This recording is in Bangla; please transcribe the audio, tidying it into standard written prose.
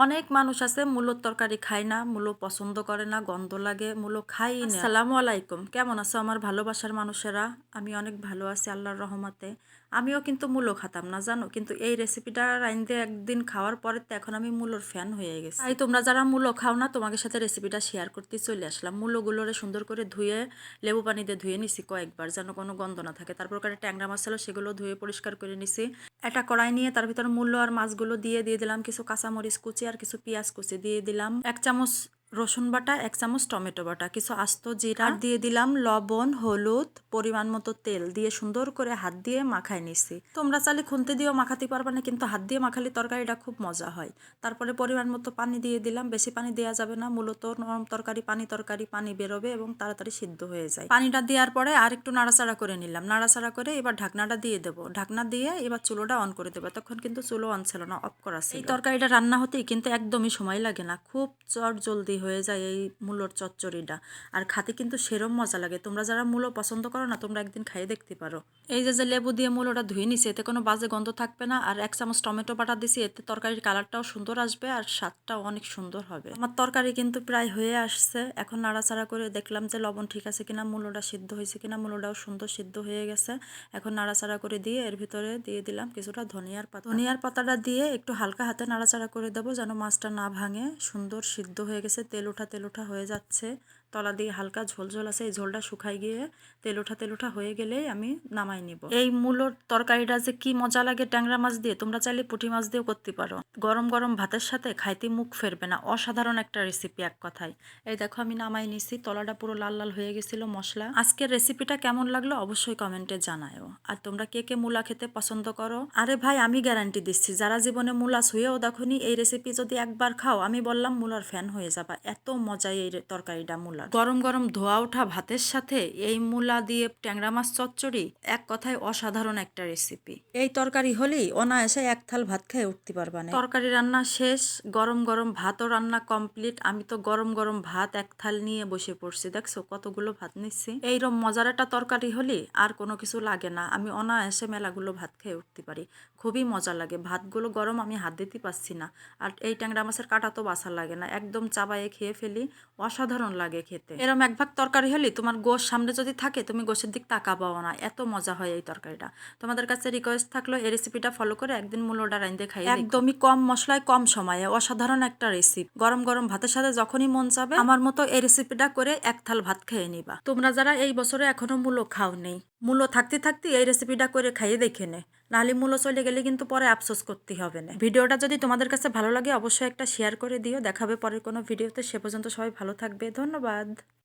অনেক মানুষ আছে মূলোর তরকারি খায় না, মূলো পছন্দ করে না, গন্ধ লাগে, মূলো খাই না। আসসালামু আলাইকুম, কেমন আছো আমার ভালোবাসার মানুষেরা? আমি অনেক ভালো আছি আল্লাহর রহমতে। আমিও কিন্তু মূলো খাতাম না জানো, কিন্তু এই রেসিপিটা রাইন্দে একদিন খাওয়ার পরে তো এখন আমি মূলোর ফ্যান হয়ে গেছি। তাই তোমরা যারা মূলো খাও না, তোমাদের সাথে রেসিপিটা শেয়ার করতে চলে আসলাম। মূলোগুলোরে সুন্দর করে ধুয়ে লেবু পানি দিয়ে ধুয়ে নিছি কয়েকবার, যেন কোনো গন্ধ না থাকে। তারপর করে ট্যাংরা মাছ ছিল, সেগুলো ধুয়ে পরিষ্কার করে নিছি। একটা কড়াই নিয়ে তার ভিতর মূলো আর মাছগুলো দিয়ে দিলাম কিছু কাঁচামরিচ কুচি আর কিছু পেঁয়াজ কুচি, দিয়ে দিলাম 1 চামচ রসুন বাটা, 1 চামচ টমেটো বাটা, কিছু আস্ত জিরা, আর দিয়ে দিলাম লবণ, হলুদ, পরিমাণ মতো তেল দিয়ে সুন্দর করে হাত দিয়ে মাখাই নিছি। তোমরা চাইলে খুন্তি দিয়েও মাখাতে পারবে না, কিন্তু হাত দিয়ে মাখালে তরকারিটা খুব মজা হয়। তারপরে পরিমাণ মতো পানি দিয়ে দিলাম, বেশি পানি দেওয়া যাবে না, মূলত নরম তরকারি পানি বেরোবে এবং তাড়াতাড়ি সিদ্ধ হয়ে যায়। পানিটা দেওয়ার পরে আর একটু নাড়াচাড়া করে নিলাম, নাড়াচাড়া করে এবার ঢাকনাটা দিয়ে দেবো। ঢাকনা দিয়ে এবার চুলোটা অন করে দেবো। তখন কিন্তু চুলো অন ছিল না, অফ করা ছিল। এই তরকারিটা রান্না হতেই কিন্তু একদমই সময় লাগে না, খুব জলদি হয়ে যায় এই মূলোর চচ্চড়িটা। আর খাতে কিন্তু সেরম মজা লাগে। তোমরা যারা মূলো পছন্দ করো না, তোমরা একদিন খাইয়ে দেখতে পারো। এই যে লেবু দিয়ে মূলোটা ধুয়ে নিছি, এতে কোনো বাজে গন্ধ থাকবে না। আর 1 চামচ টমেটো বাটা দিছি, এতে তরকারির কালারটাও সুন্দর আসবে আর স্বাদটাও অনেক সুন্দর হবে। আমার তরকারি কিন্তু প্রায় হয়ে আসছে। এখন নাড়াচাড়া করে দেখলাম যে লবণ ঠিক আছে কিনা, মূলোটা সিদ্ধ হয়েছে কিনা। মূলোটাও সুন্দর সিদ্ধ হয়ে গেছে। এখন নাড়াচাড়া করে দিয়ে এর ভিতরে দিয়ে দিলাম কিছুটা ধনিয়ার পাতা। ধনিয়ার পাতাটা দিয়ে একটু হালকা হাতে নাড়াচাড়া করে দেবো, যেন মাছটা না ভাঙে। সুন্দর সিদ্ধ হয়ে গেছে, তেল ওঠা হয়ে যাচ্ছে। তলা দিয়ে হালকা ঝোল ঝোল আছে, এই ঝোলটা শুকাই গিয়ে তেল ওঠা হয়ে গেলেই আমি নামাই নিব। এই মূলোর তরকারিটা যে কি মজা লাগে ট্যাংরা মাছ দিয়ে, তোমরা চাইলে পুঁটি মাছ দিয়েও করতে পারো। গরম গরম ভাতের সাথে খাইতে মুখ ফেরবে না, অসাধারণ একটা রেসিপি এক কথায়। এই দেখো আমি নামাই নিছি, তলাটা পুরো লাল লাল হয়ে গেছিল মশলা। আজকের রেসিপিটা কেমন লাগলো অবশ্যই কমেন্টে জানায়ও। আর তোমরা কে কে মূলা খেতে পছন্দ করো? আরে ভাই, আমি গ্যারান্টি দিচ্ছি, যারা জীবনে মূলা ছুঁয়েও দেখোনি, এই রেসিপি যদি একবার খাও, আমি বললাম মূলার ফ্যান হয়ে যাবা। এত মজা এই তরকারিটা মূলার। গরম গরম ধোয়া ওঠা ভাতের সাথে এই মূলা দিয়ে ট্যাংরা মাছ চচ্চড়ি, এক কথায় অসাধারণ একটা রেসিপি। এই তরকারি হলেই অনায়াসে এক থাল ভাত খেয়ে উঠতে পারবা না। তরকারি রান্না শেষ, গরম গরম ভাতও রান্না কমপ্লিট। আমি তো গরম গরম ভাত এক থাল নিয়ে বসে পড়ছি, দেখছো কতগুলো ভাত নিচ্ছি। এইরকম মজার একটা তরকারি হলে আর কোনো কিছু লাগে না, আমি অনায়াসে মেলাগুলো ভাত খেয়ে উঠতে পারি। খুবই মজা লাগে, ভাতগুলো গরম, আমি হাত দিতে পারছি না। আর এই ট্যাংরা মাছের কাঁটা তো বাছা লাগে না, একদম চাবায়ে খেয়ে ফেলি, অসাধারণ লাগে খেতে। এরম এক ভাগ তরকারি হলে তোমার গোশ সামনে যদি থাকে, তুমি গোশের দিক তাকাবাও না, এত মজা হয় এই তরকারিটা। তোমাদের কাছে রিকোয়েস্ট থাকলো এই রেসিপিটা ফলো করে একদিন মূলোটা রাইন্দে খাই। একদমই কম মশলায় কম সময়ে অসাধারণ একটা রেসিপি। গরম গরম ভাতের সাথে যখনই মন চাবে আমার মতো এই রেসিপিটা করে এক থাল ভাত খেয়ে নিবা। তোমরা যারা এই বছরে এখনো মূলো খাও নেই, মূলো থাকতে থাকতে এই রেসিপিটা করে খাইয়ে দেখে নে, নাহলে মূলো চলে গেলে কিন্তু পরে আফসোস করতে হবে না। ভিডিওটা যদি তোমাদের কাছে ভালো লাগে অবশ্যই একটা শেয়ার করে দিও। দেখাবে পরের কোনো ভিডিওতে, সে পর্যন্ত সবাই ভালো থাকবে, ধন্যবাদ।